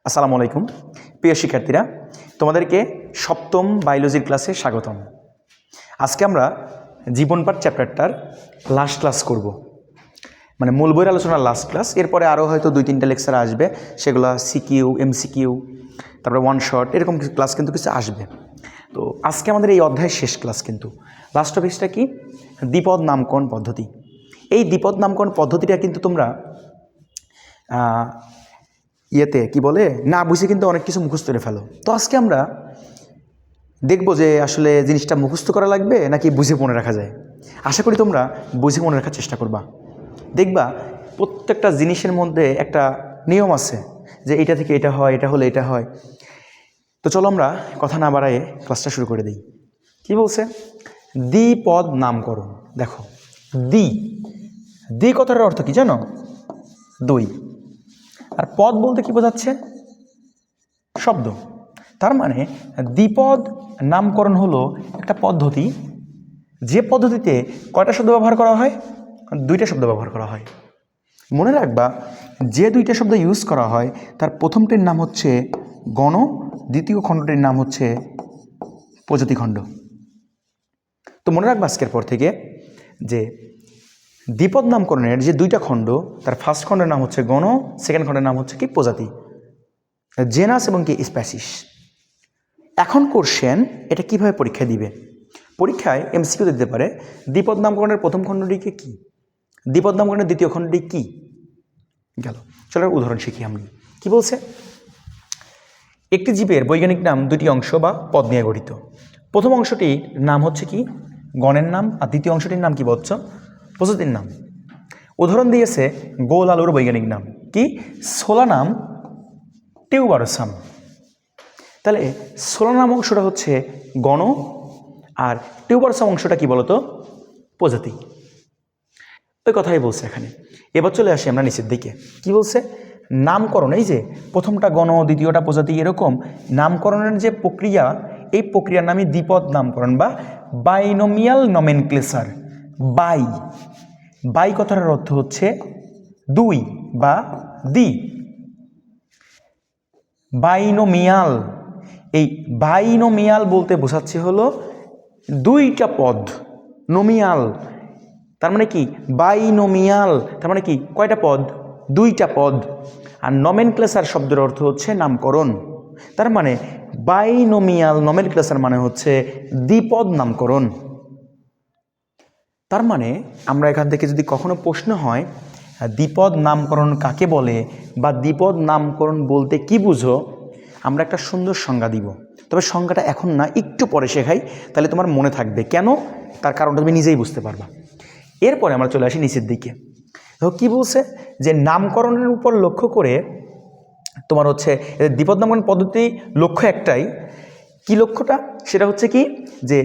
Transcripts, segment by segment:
আসসালামু আলাইকুম প্রিয় শিক্ষার্থীরা, তোমাদেরকে সপ্তম বায়োলজির ক্লাসে স্বাগতম। আজকে আমরা জীবন পাঠ চ্যাপ্টারটার লাস্ট ক্লাস করব, মানে মূল বইয়ের আলোচনার লাস্ট ক্লাস। এরপরে আরও হয়তো 2-3টা লেকচার আসবে, সেগুলো সিকিউ, এমসিকিউ, তারপরে ওয়ান শট, এরকম কিছু ক্লাস কিন্তু কিছু আসবে। তো আজকে আমাদের এই অধ্যায়ের শেষ ক্লাস কিন্তু। লাস্ট টপিকসটা কি? দ্বিপদ নামকরণ পদ্ধতি। এই দ্বিপদ নামকরণ পদ্ধতিটা কিন্তু তোমরা কি বলে না বুঝে কিন্তু অনেক কিছু মুখস্থ করে ফেলো। তো আজকে আমরা দেখব যে আসলে জিনিসটা মুখস্থ করা লাগবে নাকি বুঝে মনে রাখা যায়। আশা করি তোমরা বুঝে মনে রাখার চেষ্টা করবা। দেখবা প্রত্যেকটা জিনিসের মধ্যে একটা নিয়ম আছে যে এটা থেকে এটা হয়, এটা হলে এটা হয়। তো চলো আমরা কথা না বাড়ায়ে ক্লাসটা শুরু করে দিই। কি বলছে? দ্বিপদ নামকরণ। দেখো, দ্বি কথাটার অর্থ কি জানো? দুই। আর পদ বলতে কি বোঝাচ্ছে? শব্দ। তার মানে দ্বিপদ নামকরণ হলো একটা পদ্ধতি, যে পদ্ধতিতে কয়টা শব্দ ব্যবহার করা হয়? 2টা শব্দ ব্যবহার করা হয়। মনে রাখবা, যে 2টা শব্দ ইউজ করা হয় তার প্রথমটির নাম হচ্ছে গণ, দ্বিতীয় খণ্ডটির নাম হচ্ছে প্রজাতি খণ্ড। তো মনে রাখবা আজকের পর থেকে যে দ্বিপদ নামকরণের যে 2টা খণ্ড, তার ফার্স্ট খণ্ডের নাম হচ্ছে গণ, সেকেন্ড খণ্ডের নাম হচ্ছে কি? প্রজাতি, জেনাস এবং কি স্প্যাসিস। এখন কোশ্চেন, এটা কিভাবে পরীক্ষায় দিবে? পরীক্ষায় এমসিকিউ দিতে পারে দ্বিপদ নামকরণের প্রথম খণ্ডটিকে কি, দ্বিপদ নামকরণের দ্বিতীয় খণ্ডটি কি। গেল, চলো উদাহরণ শিখি আমরা। কি বলছে? একটি জীবের বৈজ্ঞানিক নাম 2টি অংশ বা পদ নিয়ে গঠিত। প্রথম অংশটির নাম হচ্ছে কি? গণের নাম, আর দ্বিতীয় অংশটির নাম কি বলছ? প্রজাতির নাম। উদাহরণ দিয়েছে গোল আলুর বৈজ্ঞানিক নাম কি? সোলানাম টিউবারসাম। তাহলে সোলানাম অংশটা হচ্ছে গণ, আর টিউবারসাম অংশটা কি বলতো? প্রজাতি। ওই কথাই বলছে এখানে। এবার চলে আসি আমরা নিচের দিকে। কি বলছে? নামকরণ, এই যে প্রথমটা গণ, দ্বিতীয়টা প্রজাতি, এরকম নামকরণের যে প্রক্রিয়া, এই প্রক্রিয়ার নামই দ্বিপদ নামকরণ বা বাইনোমিয়াল নমেনক্লেচার। বাই কথাটার অর্থ হচ্ছে দুই বা দ্বি। বাইনোমিয়াল, এই বাইনোমিয়াল বলতে বোঝাচ্ছে হলো 2টা পদ। নোমিয়াল তার মানে কি? বাইনোমিয়াল তার মানে কি? কয়টা পদ? 2টা পদ। আর নমেনক্লেচার শব্দের অর্থ হচ্ছে নামকরণ। তার মানে বাইনোমিয়াল নমেনক্লেচার মানে হচ্ছে দ্বিপদ নামকরণ। তার মানে আমরা এখান থেকে যদি কখনো প্রশ্ন হয় দ্বিপদ নামকরণ কাকে বলে বা দ্বিপদ নামকরণ বলতে কি বুঝো, আমরা একটা সুন্দর সংজ্ঞা দিব। তবে সংজ্ঞাটা এখন না, একটু পরে শেখাই, তাহলে তোমার মনে থাকবে। কেন? তার কারণটা তুমি নিজেই বুঝতে পারবা। এরপরে আমরা চলে আসি নিচের দিকে। তো কী বলছে? যে নামকরণের উপর লক্ষ্য করে তোমার হচ্ছে দ্বিপদ নামকরণ পদ্ধতি লক্ষ্য একটাই। কি লক্ষ্যটা? সেটা হচ্ছে কি? যে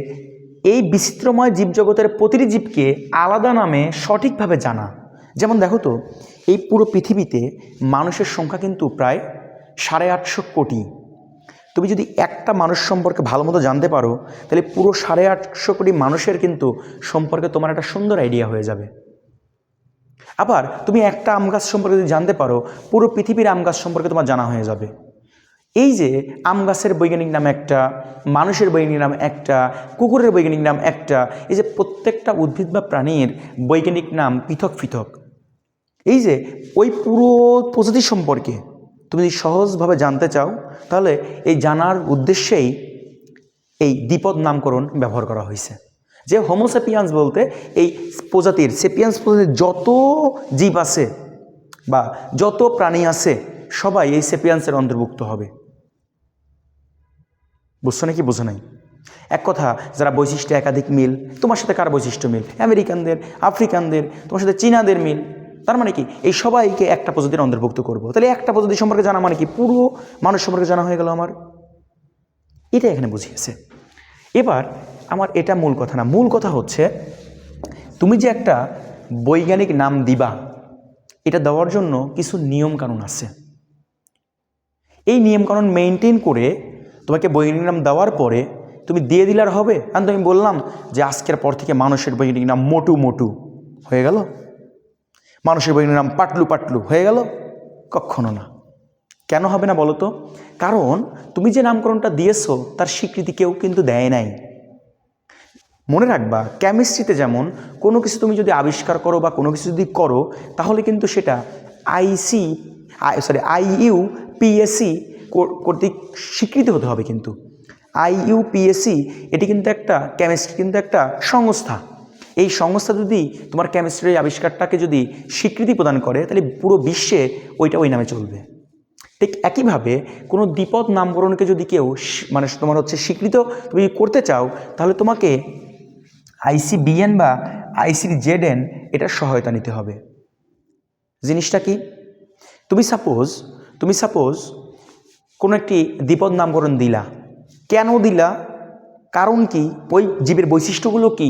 এই বিচিত্রময় জীবজগতের প্রতিটি জীবকে আলাদা নামে সঠিকভাবে জানা। যেমন দেখো তো, এই পুরো পৃথিবীতে মানুষের সংখ্যা কিন্তু প্রায় 850 কোটি। তুমি যদি একটা মানুষ সম্পর্কে ভালো মতো জানতে পারো, তাহলে পুরো 850 কোটি মানুষের কিন্তু সম্পর্কে তোমার একটা সুন্দর আইডিয়া হয়ে যাবে। আবার তুমি একটা আম গাছ সম্পর্কে যদি জানতে পারো, পুরো পৃথিবীর আম গাছ সম্পর্কে তোমার জানা হয়ে যাবে। এই যে আম গাছের বৈজ্ঞানিক নাম একটা, মানুষের বৈজ্ঞানিক নাম একটা, কুকুরের বৈজ্ঞানিক নাম একটা, এই যে প্রত্যেকটা উদ্ভিদ বা প্রাণীর বৈজ্ঞানিক নাম পৃথক পৃথক। এই যে ওই পুরো প্রজাতি সম্পর্কে তুমি যদি সহজভাবে জানতে চাও, তাহলে এই জানার উদ্দেশ্যেই এই দ্বিপদ নামকরণ ব্যবহার করা হয়েছে। যে হোমোসেপিয়ান্স বলতে এই প্রজাতির, সেপিয়ান্স প্রজাতির যত জীব আছে বা যত প্রাণী আছে, সবাই এই সেপিয়ান্সের অন্তর্ভুক্ত হবে। বুঝছো নাকি বোঝো নাই? এক কথা, যারা বৈশিষ্ট্যে একাধিক মিল, তোমার সাথে কার বৈশিষ্ট্য মিল? আমেরিকানদের, আফ্রিকানদের, তোমার সাথে চীনাদের মিল। তার মানে কি? এই সবাইকে একটা প্রজাতির অন্তর্ভুক্ত করব। তাহলে একটা প্রজাতি সম্পর্কে জানা মানে কি? পুরো মানুষ সম্পর্কে জানা হয়ে গেল আমার। এটা এখানে বুঝিয়েছে। এবার আমার এটা মূল কথা না, মূল কথা হচ্ছে তুমি যে একটা বৈজ্ঞানিক নাম দিবা, এটা দেওয়ার জন্য কিছু নিয়মকানুন আছে। এই নিয়মকানুন মেনটেন করে তোমাকে বৈজ্ঞানিক নাম দেওয়ার পরে তুমি দিয়ে দিলে আর হবে? কারণ আমি বললাম যে আজকের পর থেকে মানুষের বৈজ্ঞানিক নাম মোটু মোটু হয়ে গেল, মানুষের বৈজ্ঞানিক নাম পাটলু পাটলু হয়ে গেল? কখনো না। কেন হবে না বলো তো? কারণ তুমি যে নামকরণটা দিয়েছো তার স্বীকৃতি কেউ কিন্তু দেয় নাই। মনে রাখবা, কেমিস্ট্রিতে যেমন কোনো কিছু তুমি যদি আবিষ্কার করো বা কোনো কিছু যদি করো, তাহলে কিন্তু সেটা IUPAC কর্তৃক স্বীকৃত হতে হবে। কিন্তু IUPAC এটি কিন্তু একটা কেমিস্ট্রি কিন্তু একটা সংস্থা। এই সংস্থা যদি তোমার কেমিস্ট্রির আবিষ্কারটাকে যদি স্বীকৃতি প্রদান করে, তাহলে পুরো বিশ্বে ওইটা ওই নামে চলবে। ঠিক একইভাবে কোনো দ্বিপদ নামকরণকে যদি কেউ মানে তোমার হচ্ছে স্বীকৃত তুমি করতে চাও, তাহলে তোমাকে ICBN বা ICZN এটার সহায়তা নিতে হবে। জিনিসটা কি? তুমি সাপোজ কোনো একটি দ্বিপদ নামকরণ দিলা, কেন দিলা, কারণ কি, ওই জীবের বৈশিষ্ট্যগুলো কি,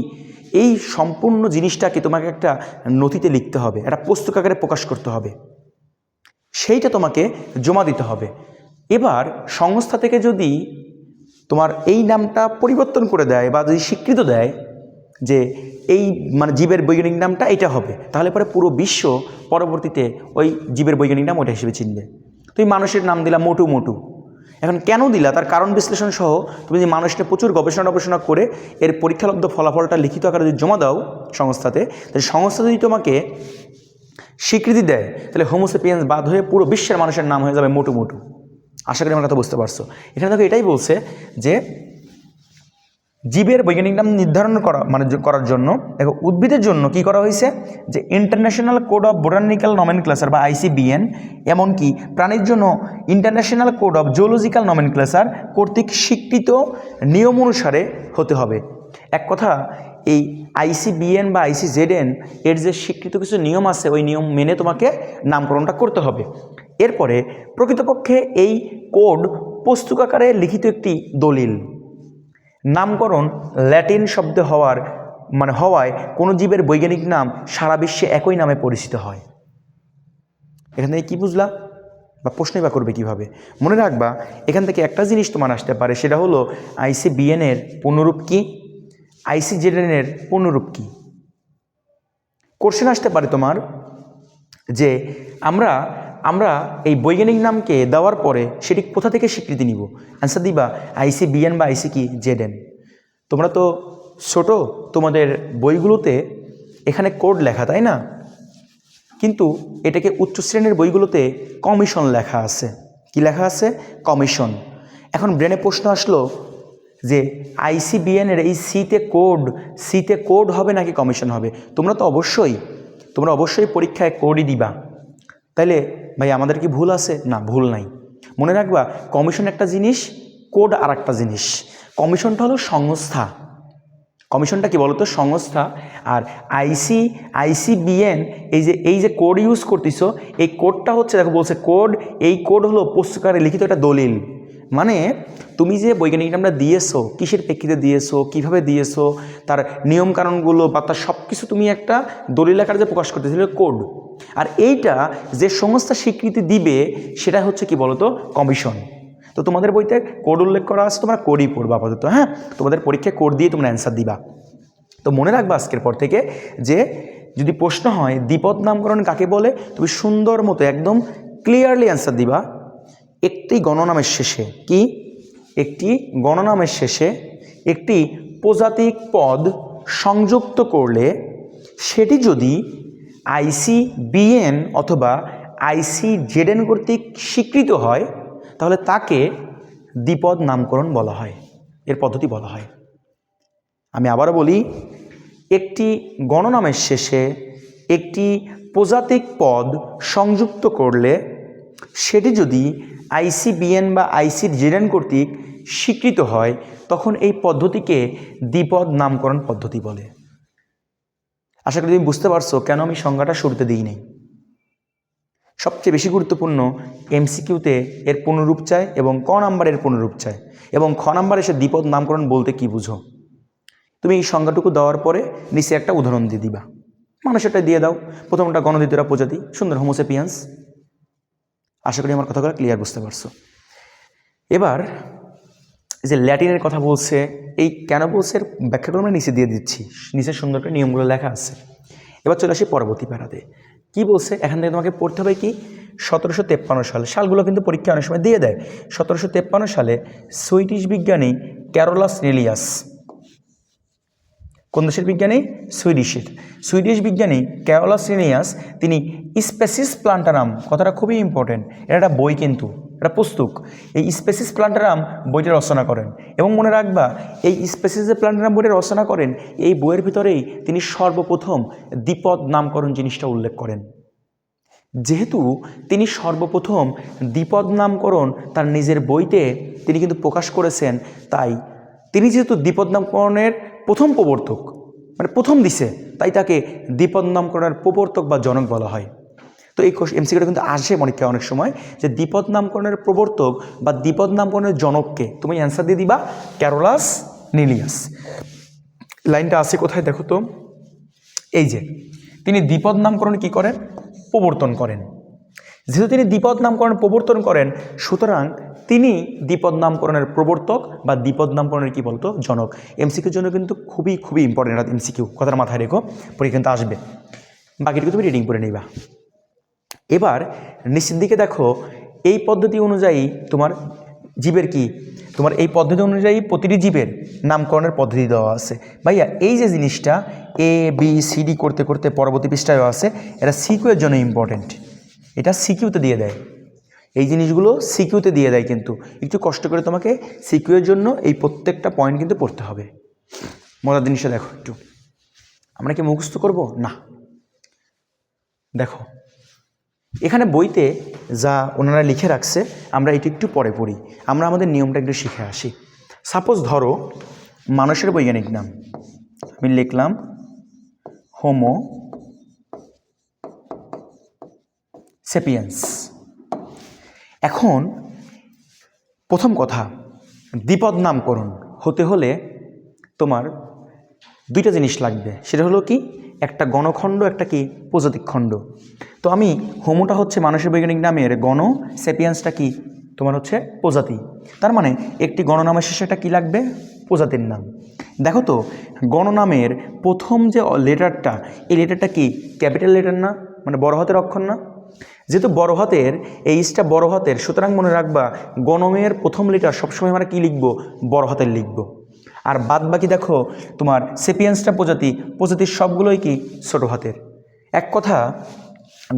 এই সম্পূর্ণ জিনিসটাকে তোমাকে একটা নথিতে লিখতে হবে, একটা পুস্তক আকারে প্রকাশ করতে হবে, সেইটা তোমাকে জমা দিতে হবে। এবার সংস্থা থেকে যদি তোমার এই নামটা পরিবর্তন করে দেয় বা যদি স্বীকৃত দেয় যে এই মানে জীবের বৈজ্ঞানিক নামটা এটা হবে, তাহলে পরে পুরো বিশ্ব পরবর্তীতে ওই জীবের বৈজ্ঞানিক নাম ওটা হিসেবে চিনবে। তুমি মানুষের নাম দিলা মোটু। এখন কেন দিলা তার কারণ বিশ্লেষণ সহ তুমি যদি মানুষকে প্রচুর গবেষণা করে এর পরীক্ষালব্ধ ফলাফলটা লিখিত আকারে যদি জমা দাও সংস্থাতে, তাহলে সংস্থা যদি তোমাকে স্বীকৃতি দেয়, তাহলে হোমোসেপিয়েন্স বাদ হয়ে পুরো বিশ্বের মানুষের নাম হয়ে যাবে মোটু। আশা করি আমার কথা বুঝতে পারছো। এখানে দেখো এটাই বলছে যে জীবের বৈজ্ঞানিক নাম নির্ধারণ করার জন্য দেখো উদ্ভিদের জন্য কি করা হয়েছে, যে international code of botanical nomenclature বা ICBN, এমনকি প্রাণীর জন্য international code of zoological nomenclature কর্তৃক স্বীকৃত নিয়ম অনুসারে হতে হবে। এক কথা, এই ICBN বা ICZN এর যে স্বীকৃত কিছু নিয়ম আছে, ওই নিয়ম মেনে তোমাকে নামকরণটা করতে হবে। এরপরে প্রকৃতপক্ষে এই কোড পুস্তক আকারে লিখিত একটি দলিল। নামকরণ ল্যাটিন শব্দ হওয়ায় কোনো জীবের বৈজ্ঞানিক নাম সারা বিশ্বে একই নামে পরিচিত হয়। এখান থেকে কী বুঝলা বা প্রশ্নই বা করবে কীভাবে? মনে রাখবা, এখান থেকে একটা জিনিস তোমার আসতে পারে, সেটা হলো ICBN এর পূর্ণরূপ কী, ICZN এর পূর্ণরূপ কী। কোশ্চেন আসতে পারে তোমার যে আমরা এই বৈজ্ঞানিক নামকে দেওয়ার পরে সেটি কোথা থেকে স্বীকৃতি নিব? অ্যান্সার দিবা ICBN বা ICZN। তোমরা তো ছোট, তোমাদের বইগুলোতে এখানে কোড লেখা, তাই না? কিন্তু এটাকে উচ্চ শ্রেণীর বইগুলোতে কমিশন লেখা আছে। কি লেখা আছে? কমিশন। এখন ব্রেনে প্রশ্ন আসলো যে ICBN এর এই সিতে কোড হবে নাকি কমিশন হবে? তোমরা অবশ্যই পরীক্ষায় কোডই দিবা। তাইলে ভাই আমাদের কি ভুল আছে? না, ভুল নাই। মনে রাখবা, কমিশন একটা জিনিস, কোড আর একটা জিনিস। কমিশনটা হলো সংস্থা। কমিশনটা কি বলতো? সংস্থা। আর ICBN এই যে কোড ইউজ করতেছো, এই কোডটা হচ্ছে, দেখো বলছে কোড, এই কোড হলো পুস্তকারে লিখিত একটা দলিল। মানে তুমি যে বৈজ্ঞানিক নামটা দিয়েছো, কিসের প্রেক্ষিতে দিয়েছো, কিভাবে দিয়েছো, তার নিয়মকানুনগুলো বা তার সব কিছু তুমি একটা দলিল আকারে যে প্রকাশ করতেছিলে কোড। আর এইটা যে সংস্থা স্বীকৃতি দিবে সেটা হচ্ছে কি বলতো? কমিশন। তো তোমাদের বইতে কোড উল্লেখ করা আছে, তোমরা কোডই পড়বা আপাতত। হ্যাঁ, তোমাদের পরীক্ষায় কোড দিয়ে তোমরা অ্যান্সার দিবা। তো মনে রাখবা আজকের পর থেকে যে যদি প্রশ্ন হয় দ্বিপদ নামকরণ কাকে বলে, তুমি সুন্দর মতো একদম ক্লিয়ারলি অ্যান্সার দিবা। একটি গণনামের শেষে একটি প্রজাতিক পদ সংযুক্ত করলে সেটি যদি ICBN অথবা ICZN কর্তৃক স্বীকৃত হয়, তাহলে তাকে দ্বিপদ নামকরণ বলা হয়, এর পদ্ধতি বলা হয়। আমি আবারও বলি, একটি গণনামের শেষে একটি প্রজাতিক পদ সংযুক্ত করলে সেটি যদি ICBN বা ICZN কর্তৃক স্বীকৃত হয়, তখন এই পদ্ধতিকে দ্বিপদ নামকরণ পদ্ধতি বলে। আশা করি তুমি বুঝতে পারছো কেন আমি সংজ্ঞাটা শুরুতে দিই নাই। সবচেয়ে বেশি গুরুত্বপূর্ণ MCQতে এর পুনরূপ চায় এবং ক নাম্বারের পুনরূপ চায়, এবং খ নাম্বারে এসে দ্বিপদ নামকরণ বলতে কি বুঝো। তুমি এই সংজ্ঞাটুকু দেওয়ার পরে নিচে একটা উদাহরণ দিয়ে দিবা, মানুষেরটা দিয়ে দাও। প্রথমটা গণদ্বিতীয়রা প্রজাতি, সুন্দর, হোমোসেপিয়েন্স। আশা করি আমার কথাগুলো ক্লিয়ার বুঝতে পারছো। এবার যে ল্যাটিনের কথা বলছে, এই কেন বলছে এর ব্যাখ্যাগুলো আমরা নিচে দিয়ে দিচ্ছি, নিচে সুন্দর করে নিয়মগুলো লেখা আছে। এবার চলে আসি পরবর্তী প্যারাতে। কি বলছে এখান থেকে তোমাকে পড়তে হবে কি, 1753 সালে, সালগুলো কিন্তু পরীক্ষা অনেক সময় দিয়ে দেয়। 1753 সালে সুইডিশ বিজ্ঞানী ক্যারোলাস লিনিয়াস, কোন দেশের বিজ্ঞানী? সুইডিশ বিজ্ঞানী ক্যারোলাস লিনিয়াস তিনি স্পেসিস প্লান্টারাম, কথাটা খুবই ইম্পর্টেন্ট, এটা একটা বই কিন্তু, এটা পুস্তক, এই স্পেসিস প্লান্টারাম বইটা রচনা করেন। এবং মনে রাখবা এই স্পেসিস প্লান্টারাম বইটা রচনা করেন, এই বইয়ের ভিতরেই তিনি সর্বপ্রথম দ্বিপদ নামকরণ জিনিসটা উল্লেখ করেন। যেহেতু তিনি সর্বপ্রথম দ্বিপদ নামকরণ তার নিজের বইতে তিনি কিন্তু প্রকাশ করেছেন, তাই তিনি যেহেতু দ্বিপদ নামকরণের প্রথম প্রবর্তক, মানে প্রথম দিছে, তাই তাকে দ্বিপদ নামকরণের প্রবর্তক বা জনক বলা হয়। তো এই এমসিকিউটা কিন্তু আসে পরীক্ষায় অনেক সময়, যে দ্বিপদ নামকরণের প্রবর্তক বা দ্বিপদ নামকরণের জনককে, তুমি অ্যান্সার দিয়ে দিবা ক্যারোলাস লিনিয়াস। লাইনটা আছে কোথায় দেখো তো, এই যে তিনি দ্বিপদ নামকরণ কি করেন? প্রবর্তন করেন। যেহেতু তিনি দ্বিপদ নামকরণ প্রবর্তন করেন, সুতরাং তিনি দ্বিপদ নামকরণের প্রবর্তক বা দ্বিপদ নামকরণের কি বলতো? জনক। এমসিকিউর জন্য কিন্তু খুবই খুবই ইম্পর্টেন্ট এমসিকিউ, কথাটা মাথায় রেখো, পরীক্ষা কিন্তু আসবে। বাকিটুকু তুমি রিডিং করে নিবা। এবার নিচের দিকে দেখো, এই পদ্ধতি অনুযায়ী তোমার জীবের কি, তোমার এই পদ্ধতি অনুযায়ী প্রতিটি জীবের নামকরণের পদ্ধতি দেওয়া আছে। ভাইয়া এই যে জিনিসটা ABCD করতে করতে পরবর্তী পৃষ্ঠায় আছে, এটা সিকিউর জন্য ইম্পর্টেন্ট, এটা সিকিউতে দিয়ে দেয়, এই জিনিসগুলো সিকিউতে দিয়ে দেয়, কিন্তু একটু কষ্ট করে তোমাকে সিকিউর জন্য এই প্রত্যেকটা পয়েন্ট কিন্তু পড়তে হবে। মজার জিনিসটা দেখো একটু, আমরা কি মুখস্থ করব? না, দেখো এখানে বইতে যা ওনারা লিখে রাখছে আমরা এটি একটু পরে পড়ি, আমরা আমাদের নিয়মটা একটু শিখে আসি। সাপোজ ধরো মানুষের বৈজ্ঞানিক নাম আমি লিখলাম হোমো সেপিয়েন্স। এখন প্রথম কথা, দ্বিপদ নামকরণ হতে হলে তোমার দুইটা জিনিস লাগবে, সেটা হলো কি? একটা গণখণ্ড, একটা কি প্রজাতিক খণ্ড। তো আমি হোমোটা হচ্ছে মানুষের বৈজ্ঞানিক নামের গণ, সেপিয়েন্সটা কি তোমার হচ্ছে প্রজাতি। তার মানে একটি গণনামের শেষে একটা কী লাগবে? প্রজাতির নাম। দেখো তো গণনামের প্রথম যে লেটারটা, এই লেটারটা কি ক্যাপিটাল লেটার না, মানে বড় হাতের অক্ষর না? যেহেতু বড় হাতের, এই ইসটা বড় হাতের, সুতরাং মনে রাখবা গণমের প্রথম লেটার সবসময় আমরা কী লিখব? বড় হাতের লিখব। আর বাদ বাকি দেখো তোমার সেপিয়েন্সটা প্রজাতির সবগুলোই কি ছোট হাতের। এক কথা,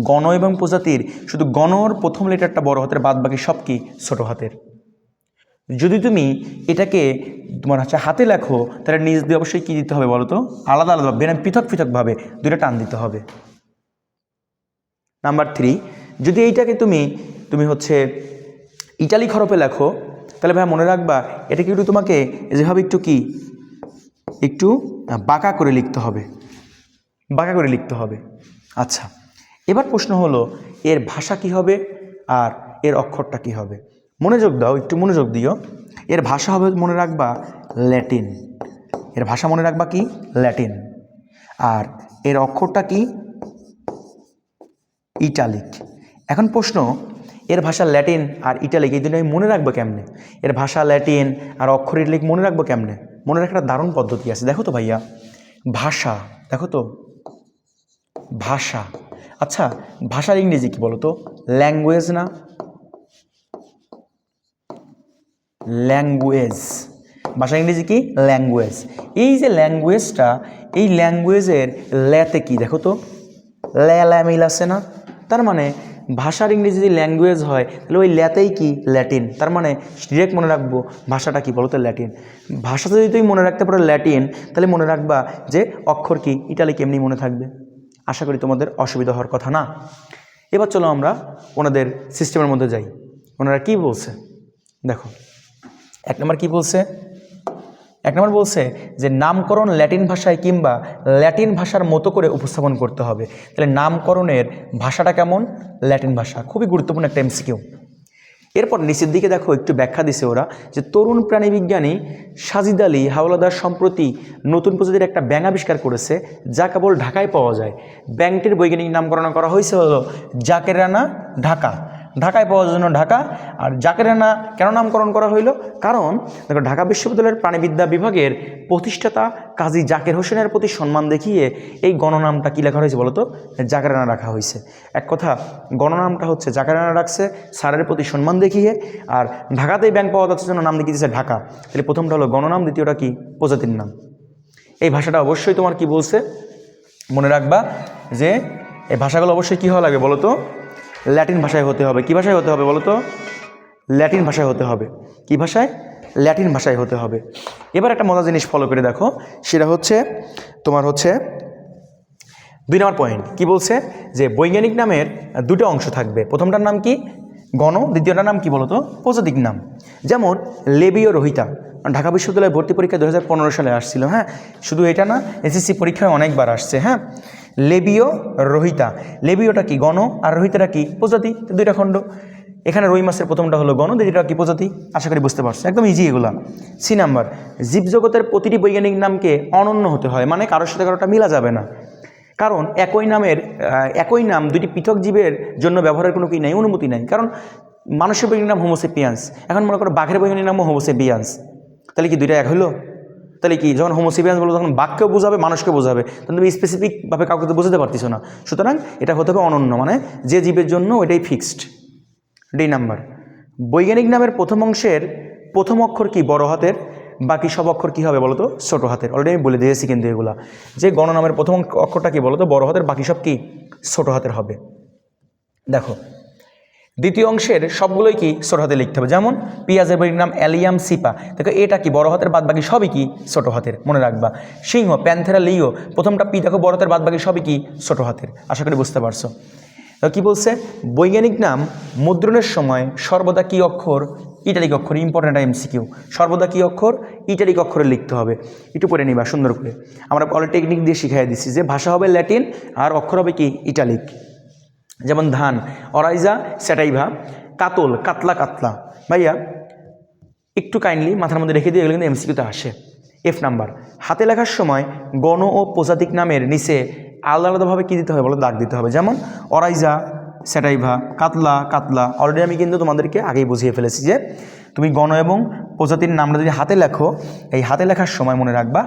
গণ এবং প্রজাতির শুধু গণর প্রথম লেটারটা বড় হাতের, বাদ বাকি সব কি ছোট হাতের। যদি তুমি এটাকে তোমার হচ্ছে হাতে লেখো, তাহলে নিজ দিয়ে অবশ্যই কী দিতে হবে বলো তো? আলাদা আলাদা পৃথক পৃথকভাবে দুইটা টান দিতে হবে। নাম্বার 3, যদি এইটাকে তুমি হচ্ছে ইটালিক হরফে লেখো, তাহলে ভাই মনে রাখবা এটাকে একটু তোমাকে যেভাবে একটু বাঁকা করে লিখতে হবে, আচ্ছা, এবার প্রশ্ন হলো এর ভাষা কি হবে আর এর অক্ষরটা কি হবে? মনোযোগ দাও, একটু মনোযোগ দিও। এর ভাষা হবে মনে রাখবা ল্যাটিন, এর ভাষা মনে রাখবা কি ল্যাটিন। আর এর অক্ষরটা কি? ইটালিক। এখন প্রশ্ন, এর ভাষা ল্যাটিন আর ইটালিক, এই দুটো আমি মনে রাখবো কেমনে? এর ভাষা ল্যাটিন আর অক্ষর ইটালিক মনে রাখবো কেমনে? মনে রাখার একটা দারুণ পদ্ধতি আছে, দেখো তো ভাইয়া। ভাষা, দেখো তো ভাষা, আচ্ছা ভাষার ইংরেজি কি বলো তো? ল্যাঙ্গুয়েজ না? ল্যাঙ্গুয়েজ, ভাষার ইংরেজি কি? ল্যাঙ্গুয়েজ। এই যে ল্যাঙ্গুয়েজটা, এই ল্যাঙ্গুয়েজের ল্যাতে কি দেখো তো? ল্যা মিল আছে না? তার মানে ভাষার ইংরেজি যদি ল্যাঙ্গুয়েজ হয়, তাহলে ওই ল্যাতেই কি ল্যাটিন। তার মানে ডিরেক্ট মনে রাখবো ভাষাটা কি বলো তো? ল্যাটিন। ভাষাতে যদি তুমি মনে রাখতে পারো ল্যাটিন, তাহলে মনে রাখবা যে অক্ষর কি ইটালিক, এমনি মনে থাকবে। আশা করি তোমাদের অসুবিধা হওয়ার কথা না। এবার চলো আমরা ওনাদের সিস্টেমের মধ্যে যাই। ওনারা কি বলছে দেখো। এক নম্বর কি বলছে? এক নম্বর বলছে যে নামকরণ ল্যাটিন ভাষায় কিংবা ল্যাটিন ভাষার মতো করে উপস্থাপন করতে হবে। তাহলে নামকরণের ভাষাটা কেমন? ল্যাটিন ভাষা। খুবই গুরুত্বপূর্ণ একটা এমসিকিউ। এরপর নিচের দিকে দেখো একটু ব্যাখ্যা দিছে ওরা, যে তরুণ প্রাণী বিজ্ঞানী সাজিদ আলী হাওলাদার সম্প্রতি নতুন প্রজাতির একটা ব্যাঙ আবিষ্কার করেছে, যা কেবল ঢাকায় পাওয়া যায়। ব্যাঙটির বৈজ্ঞানিক নামকরণ করা হয়েছে হলো জাকেরানা ঢাকা। ঢাকায় পাওয়ার জন্য ঢাকা। আর জাকের রানা কেন নামকরণ করা হইলো? কারণ দেখো ঢাকা বিশ্ববিদ্যালয়ের প্রাণিবিদ্যা বিভাগের প্রতিষ্ঠাতা কাজী জাকের হোসেনের প্রতি সম্মান দেখিয়ে এই গণনামটা কী লেখা হয়েছে বলো তো? জাকের রানা রাখা হয়েছে। এক কথা গণনামটা হচ্ছে জাকের রানা রাখছে স্যারের প্রতি সম্মান দেখিয়ে, আর ঢাকাতেই ব্যাংক পাওয়া যাচ্ছে জন্য নাম লিখে দিয়েছে ঢাকা। তাহলে প্রথমটা হলো গণনাম, দ্বিতীয়টা কি? প্রজাতির নাম। এই ভাষাটা অবশ্যই তোমার কি বলছে মনে রাখবা যে এই ভাষাগুলো অবশ্যই কী হওয়া লাগবে বলো তো? ল্যাটিন ভাষায় হতে হবে। কী ভাষায় হতে হবে বলো তো? ল্যাটিন ভাষায় হতে হবে। কী ভাষায়? ল্যাটিন ভাষায় হতে হবে। এবার একটা মজার জিনিস ফলো করে দেখো, সেটা হচ্ছে তোমার হচ্ছে 2 নম্বর পয়েন্ট। কি বলছে? যে বৈজ্ঞানিক নামের দুটো অংশ থাকবে। প্রথমটার নাম কি? গণ, দ্বিতীয়টার নাম কি বলো তো? প্রজাতিক নাম। যেমন লেবীয় রহিতা ঢাকা বিশ্ববিদ্যালয়ে ভর্তি পরীক্ষা 2015 সালে আসছিল। হ্যাঁ, শুধু এটা না, এসএসসি পরীক্ষায় অনেকবার আসছে। হ্যাঁ, লেবীয় রহিতা, লেবীয়টা কি? গণ, আর রহিতাটা কি? প্রজাতি। দুইটা খণ্ড। এখানে রুই মাছের প্রথমটা হলো গণ, দ্বিতীয়টা কি? প্রজাতি। আশা করি বুঝতে পারছো, একদম ইজি এগুলা। সি নাম্বার, জীবজগতের প্রতিটি বৈজ্ঞানিক নামকে অনন্য হতে হয়, মানে কারোর সাথে কারোটা মিলা যাবে না। কারণ একই নাম দুটি পৃথক জীবের জন্য ব্যবহারের কোনো কি নাই, অনুমতি নাই। কারণ মানুষের বৈজ্ঞানিক নাম হোমোসেপিয়ান্স, এখন মনে করো বাঘের বৈজ্ঞানিক নামও হোমোসেপিয়ান্স, তাহলে কি দুইটা এক হইলো? তাহলে কি যখন হোমোসেপিয়ান্স বলো তখন বাঘকেও বোঝাবে, মানুষকে বোঝাবে, তখন তুমি স্পেসিফিকভাবে কাউকে তো বোঝাতে পারতিস না। সুতরাং এটা হতে হবে অনন্য, মানে যে জীবের জন্য ওইটাই ফিক্সড। ডি নাম্বার, বৈজ্ঞানিক নামের প্রথম অংশের প্রথম অক্ষর কি? বড় হাতের, বাকি সব অক্ষর কি হবে বলো তো? ছোটো হাতের। অলরেডি আমি বলে দিয়েছি কিন্তু এগুলা, যে গণনামের প্রথম অক্ষরটা কি বলো তো? বড় হাতের, বাকি সব কি? ছোটো হাতের হবে। দেখো দ্বিতীয় অংশের সবগুলোই কি? ছোটো হাতে লিখতে হবে। যেমন পেঁয়াজের বৈজ্ঞানিক নাম অ্যালিয়াম সিপা, দেখো এটা কি? বড় হাতের, বাদ বাকি সবই কি? ছোটো হাতের, মনে রাখবা। সিংহ প্যান্থেরা লিও, প্রথমটা পি, দেখো বড় হাতের, বাদ বাকি সবই কি? ছোটো হাতের। আশা করি বুঝতে পারছো। কি বলছে? বৈজ্ঞানিক নাম মুদ্রণের সময় সর্বদা কি অক্ষর? ইটালিক অক্ষর। Important MCQ. সর্বদা কি অক্ষর? ইটালিক অক্ষরে লিখতে হবে। একটু পড়ে নিবা সুন্দর করে। আমরা পলিটেকনিক দিয়ে শিখাই দিচ্ছি যে ভাষা হবে ল্যাটিন আর অক্ষর হবে কি? ইটালিক। যেমন ধান অরাইজা স্যাটাইভা, কাতল কাতলা কাতলা। ভাইয়া একটু কাইন্ডলি মাথার মধ্যে রেখে দিয়ে, এগুলো কিন্তু এমসিকিউতে আসে। এফ নাম্বার, হাতে লেখার সময় গণ ও প্রজাতিক নামের নিচে আলাদা আলাদাভাবে কী দিতে হবে বলো? দাগ দিতে হবে। যেমন অরাইজা স্যাটাইভা, কাতলা কাতলা। অলরেডি আমি কিন্তু তোমাদেরকে আগেই বুঝিয়ে ফেলেছি যে তুমি গণ এবং প্রজাতির নামটা যদি হাতে লেখো, এই হাতে লেখার সময় মনে রাখবা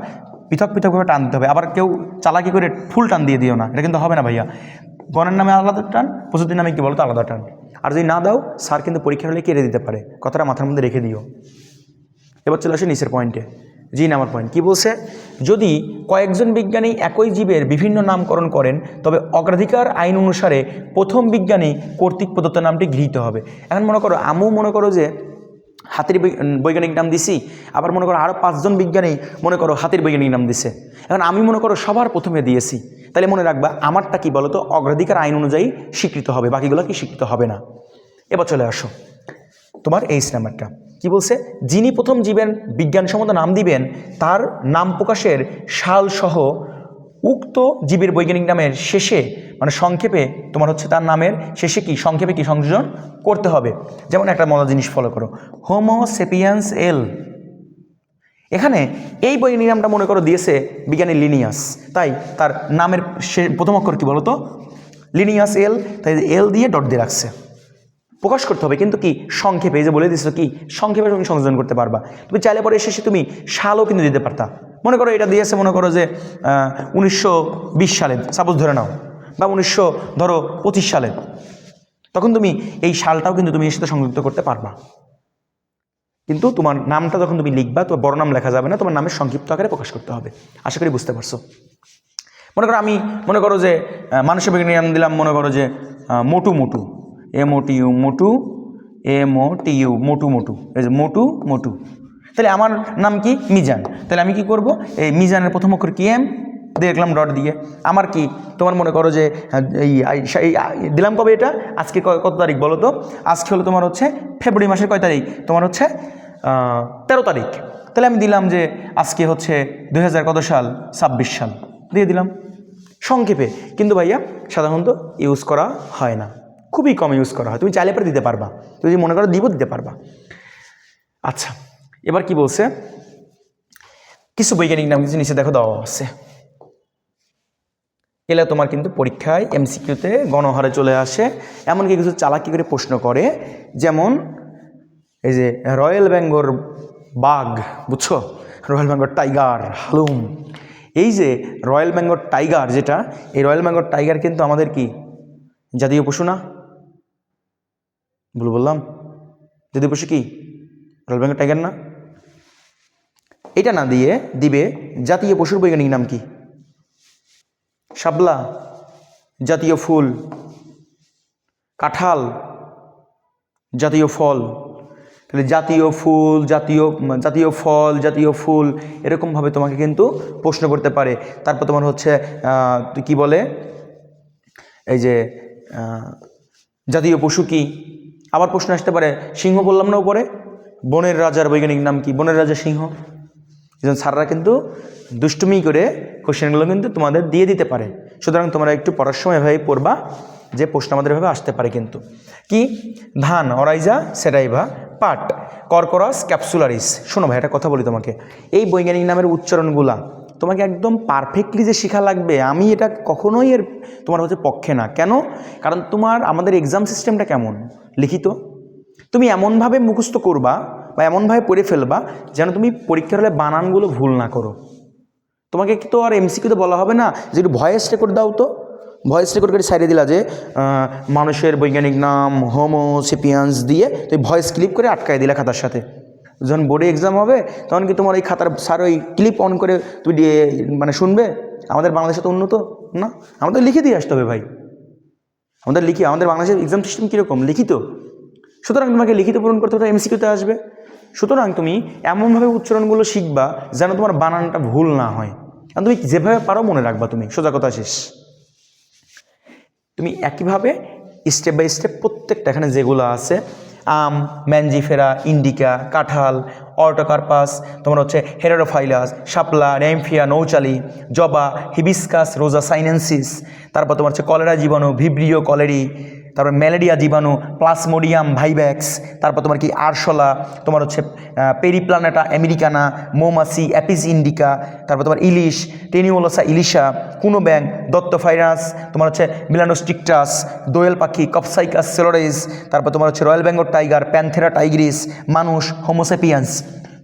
পৃথক পৃথকভাবে টান দিতে হবে। আবার কেউ চালাকি করে ফুল টান দিয়ে দিও না, এটা কিন্তু হবে না ভাইয়া। গণের নামে আলাদা টান, প্রজাতির নামে কী বলো তো? আলাদা টান। আর যদি না দাও, স্যার কিন্তু পরীক্ষা হলে কেড়ে দিতে পারে। কথাটা মাথার মধ্যে রেখে দিও। এবার চলে আসে নিচের পয়েন্টে। জি নাম্বার পয়েন্ট কি বলছে? যদি কয়েকজন বিজ্ঞানী একই জীবের বিভিন্ন নামকরণ করেন, তবে অগ্রাধিকার আইন অনুসারে প্রথম বিজ্ঞানী কর্তৃক প্রদত্ত নামটি গৃহীত হবে। এখন মনে করো আমু মনে করো যে হাতির বৈজ্ঞানিক নাম দিছি, আবার মনে করো আরও 5 জন বিজ্ঞানী মনে করো হাতির বৈজ্ঞানিক নাম দিছে। এখন আমি মনে করো সবার প্রথমে দিয়েছি, তাহলে মনে রাখবা আমারটা কি বলো তো? অগ্রাধিকার আইন অনুযায়ী স্বীকৃত হবে, বাকিগুলো কি স্বীকৃত হবে না। এবার চলে আসো তোমার এইচ নাম্বারটা। কি বলছে? যিনি প্রথম জীবের বিজ্ঞানসম্মত নাম দিবেন, তার নাম প্রকাশের সালসহ উক্ত জীবের বৈজ্ঞানিক নামের শেষে, মানে সংক্ষেপে তোমার হচ্ছে তার নামের শেষে কি? সংক্ষেপে কি সংযোজন করতে হবে। যেমন একটা মজার জিনিস ফলো করো, হোমো সেপিয়ান্স এল। এখানে এই বৈজ্ঞানিক নামটা মনে করো দিয়েছে বিজ্ঞানী লিনিয়াস, তাই তার নামের প্রথম অক্ষর কি বলো তো? লিনিয়াস এল, তাই এল দিয়ে ডট দিয়ে রাখছে। প্রকাশ করতে হবে কিন্তু কি? সংক্ষেপে। এই যে বলে দিচ্ছ কি সংক্ষেপে তুমি সংযোজন করতে পারবা। তুমি চাইলে পরে শেষে তুমি সালও কিন্তু দিতে পারতা। মনে করো এটা দিয়েছে মনে করো যে 1920 সালে সাপোজ ধরে নাও, বা 1925 সালে, তখন তুমি এই সালটাও কিন্তু তুমি এর সাথে সংযুক্ত করতে পারবা। কিন্তু তোমার নামটা যখন তুমি লিখবা, তোমার বড় নাম লেখা যাবে না, তোমার নামের সংক্ষিপ্ত আকারে প্রকাশ করতে হবে। আশা করি বুঝতে পারছো। মনে করো আমি মনে করো যে মানুষের বৈজ্ঞানিক নাম দিলাম মনে করো যে মোটু মোটু, MOTU মোটু, MOTU মোটু মোটু, এই যে মোটু মোটু। তাহলে আমার নাম কি? মিজান। তাহলে আমি কি করব? এই মিজানের প্রথম অক্ষর কি? এম দিয়ে রাখলাম ডট দিয়ে। আমার কি? তোমার মনে করো যে এই দিলাম কবে এটা? আজকে কত তারিখ বলো তো? আজকে হলো তোমার হচ্ছে ফেব্রুয়ারি মাসের কয় তারিখ? তোমার হচ্ছে 13 তারিখ। তাহলে আমি দিলাম যে আজকে হচ্ছে 2000 কত সাল? 26 সাল দিয়ে দিলাম সংক্ষেপে। কিন্তু ভাইয়া সাধারণত ইউজ করা হয় না, খুবই কম ইউজ করা হয়। তুমি চাইলে পরে দিতে পারবা, তুমি যদি মনে করো দিব দিতে পারবা। আচ্ছা, এবার কি বলছে? কিছু বৈজ্ঞানিক নাম কিছু নিচে দেখো দেওয়া আছে। এলে তোমার কিন্তু পরীক্ষায় এমসিকিউতে গণহারে চলে আসে। এমনকি কিছু চালাকি করে প্রশ্ন করে, যেমন এই যে রয়্যাল বেঙ্গল বাঘ, বুঝছো, রয়্যাল বেঙ্গল টাইগার, হালুম। এই যে রয়্যাল বেঙ্গল টাইগার, যেটা এই রয়্যাল বেঙ্গল টাইগার কিন্তু আমাদের কি জাতীয় পশু না? ভুল বললাম? জাতীয় পশু কি রয়্যাল বেঙ্গল টাইগার না? এটা না দিয়ে দিবে জাতীয় পশুর বৈজ্ঞানিক নাম কি? শাপলা, জাতীয় ফুল, কাঁঠাল, জাতীয় ফল। তাহলে জাতীয় ফুল, জাতীয় ফল, জাতীয় ফুল এরকমভাবে তোমাকে কিন্তু প্রশ্ন করতে পারে। তারপর তোমার হচ্ছে কি বলে, এই যে জাতীয় পশু কি? আবার প্রশ্ন আসতে পারে, সিংহ বললাম না উপরে, বনের রাজার বৈজ্ঞানিক নাম কি? বনের রাজা সিংহ। যেমন স্যাররা কিন্তু দুষ্টুমি করে কোশ্চেনগুলো কিন্তু তোমাদের দিয়ে দিতে পারে। সুতরাং তোমরা একটু পড়ার সময় এভাবেই পড়বা, যে প্রশ্ন আমাদের এভাবে আসতে পারে কিন্তু। কি? ধান, অরাইজা সেরাইভা, পাট, কর্করাস ক্যাপসুলারিস। শোনো ভাই, একটা কথা বলি তোমাকে, এই বৈজ্ঞানিক নামের উচ্চারণগুলা তোমাকে একদম পারফেক্টলি যে শেখা লাগবে, আমি এটা কখনোই এর তোমার হচ্ছে পক্ষে না। কেন? কারণ আমাদের এক্সাম সিস্টেমটা কেমন লিখিত, তুমি এমনভাবে মুখস্থ করবা বা এমনভাবে পড়ে ফেলবা যেন তুমি পরীক্ষার হলে বানানগুলো ভুল না করো। তোমাকে তো আর এমসিকিউতে বলা হবে না যে একটু ভয়েস রেকর্ড দাও, তো ভয়েস রেকর্ড করে সাইডে দিলা যে মানুষের বৈজ্ঞানিক নাম হোমো সেপিয়ান্স দিয়ে তুই ভয়েস ক্লিপ করে আটকায় দিলা খাতার সাথে। যখন বোর্ডে এক্সাম হবে তখন কি তোমার ওই খাতার স্যার ওই ক্লিপ অন করে তুই মানে শুনবে? আমাদের বাংলাদেশে তো উন্নত না, আমাদের লিখে দিয়ে আসতে হবে ভাই। আমাদের বাংলাদেশের এক্সাম সিস্টেম কীরকম? লিখিত। সুতরাং তোমাকে লিখিত পূরণ করতে হলে এমসিকিউতে আসবে। সুতরাং তুমি এমনভাবে উচ্চারণগুলো শিখবা যেন তোমার বানানটা ভুল না হয়। কারণ তুমি যেভাবে পারো মনে রাখবা, তুমি সোজা কথা শেষ। তুমি একইভাবে স্টেপ বাই স্টেপ প্রত্যেকটা এখানে যেগুলো আছে, আম, ম্যানজিফেরা, ইন্ডিকা, কাঁঠাল, অর্টোকার্পাস, তোমার হচ্ছে হেরাডোফাইলাস, শাপলা, ন্যামফিয়া, নৌচালি, জবা, হিবিস্কাস, রোজা সাইনেন্সিস, তারপর তোমার হচ্ছে কলেরা জীবাণু, ভিব্রিও কলেরি, তারপর ম্যালেরিয়া জীবাণু, প্লাসমোডিয়াম ভাইভ্যাক্স, তারপর তোমার কি আরশোলা, তোমার হচ্ছে পেরিপ্লানেটা আমেরিকানা, মৌমাছি, অ্যাপিস ইন্ডিকা, তারপর তোমার ইলিশ, টেনিওলোসা ইলিশা, কুনো ব্যাং, দত্তফাইরাস, তোমার হচ্ছে মিলানোস্টিকটাস, দোয়েল পাখি, কপসাইকাস সেলোরেস, তারপর তোমার হচ্ছে royal Bengal tiger, Panthera Tigris, মানুষ, হোমোসেপিয়ান্স।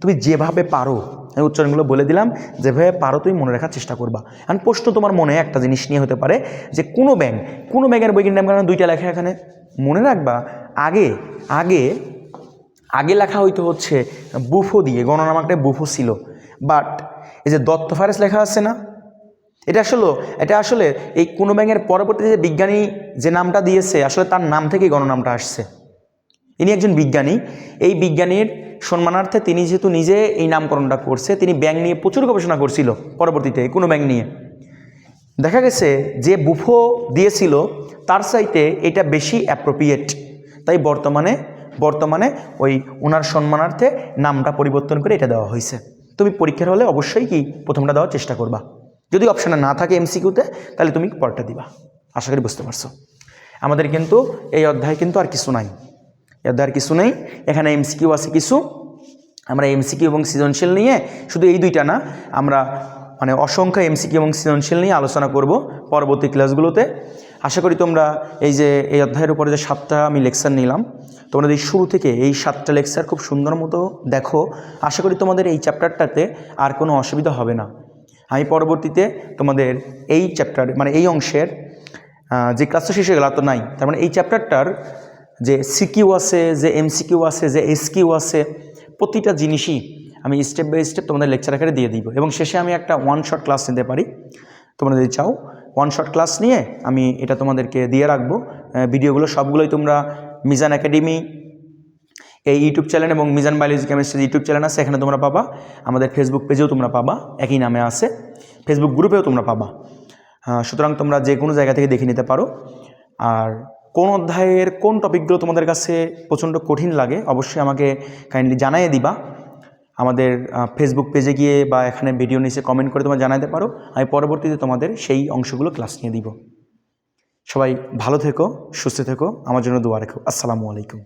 তুমি যেভাবে পারো, আমি উচ্চারণগুলো বলে দিলাম, যেভাবে পারো তুমি মনে রাখার চেষ্টা করবা। এখন প্রশ্ন তোমার মনে একটা জিনিস নিয়ে হতে পারে যে কোনো ব্যাঙের বৈজ্ঞানিক নাম কারণ দুইটা লেখা এখানে মনে রাখবা। আগে লেখা হয়তো হচ্ছে বুফো দিয়ে, গণনামাকটা বুফো ছিল, বাট এই যে দত্তফাইরাস লেখা আছে না, এটা আসলে এই কোনো ব্যাঙের পরবর্তীতে যে বিজ্ঞানী যে নামটা দিয়েছে, আসলে তার নাম থেকেই গণনামটা আসছে। ইনি একজন বিজ্ঞানী, এই বিজ্ঞানীর সম্মানার্থে তিনি যেহেতু নিজে এই নামকরণটা করছে, তিনি ব্যাঙ নিয়ে প্রচুর গবেষণা করছিল। পরবর্তীতে কোনো ব্যাঙ নিয়ে দেখা গেছে যে বুফো দিয়েছিল তার চাইতে এটা বেশি অ্যাপ্রোপ্রিয়েট, তাই বর্তমানে ওই ওনার সম্মানার্থে নামটা পরিবর্তন করে এটা দেওয়া হয়েছে। তুমি পরীক্ষার হলে অবশ্যই কি প্রথমটা দেওয়ার চেষ্টা করবা। যদি অপশানে না থাকে এমসিকিউতে, তাহলে তুমি পরটা দিবা। আশা করি বুঝতে পারছো। আমাদের কিন্তু এই অধ্যায় কিন্তু আর কিছু নাই, এখানে এমসিকিউ আছে কিছু। আমরা এমসিকিউ এবং সৃজনশীল নিয়ে শুধু এই দুইটা না, আমরা মানে অসংখ্য এমসিকিউ এবং সৃজনশীল নিয়ে আলোচনা করব পরবর্তী ক্লাসগুলোতে। আশা করি তোমরা এই অধ্যায়ের উপরে যে 7টা আমি লেকচার নিলাম, তোমরা এই শুরু থেকে এই 7টা লেকচার খুব সুন্দর মতো দেখো। আশা করি তোমাদের এই চ্যাপ্টারটাতে আর কোনো অসুবিধা হবে না। আমি পরবর্তীতে তোমাদের এই চ্যাপ্টার মানে এই অংশের যে ক্লাসটা শেষ হয়ে গেল তো নাই, তার মানে এই চ্যাপ্টারটার যে সিকিউ আছে, যে এমসিকিউ আছে, যে এসকিউ আছে, প্রতিটা জিনিসই আমি স্টেপ বাই স্টেপ তোমাদের লেকচার আকারে দিয়ে দিব। এবং শেষে আমি একটা ওয়ান শট ক্লাস নিতে পারি, তোমরা যদি চাও ওয়ান শট ক্লাস নিয়ে আমি এটা তোমাদেরকে দিয়ে রাখবো। ভিডিওগুলো সবগুলোই তোমরা মিজান একাডেমি এই ইউটিউব চ্যানেল এবং Mizan biology chemistry YouTube channel আছে, এখানে তোমরা পাবা। আমাদের ফেসবুক পেজেও তোমরা পাবা, একই নামে আছে, ফেসবুক গ্রুপেও তোমরা পাবা। সুতরাং তোমরা যে কোনো জায়গা থেকে দেখে নিতে পারো। আর কোন অধ্যায়ের কোন টপিকগুলো তোমাদের কাছে প্রচণ্ড কঠিন লাগে অবশ্যই আমাকে কাইন্ডলি জানিয়ে দিবা। আমাদের ফেসবুক পেজে গিয়ে বা এখানে ভিডিও নিচে কমেন্ট করে তোমরা জানাতে পারো। আমি পরবর্তীতে তোমাদের সেই অংশগুলো ক্লাস নিয়ে দিব। সবাই ভালো থেকো, সুস্থ থেকো, আমার জন্য দোয়া রেখো। আসসালামু আলাইকুম।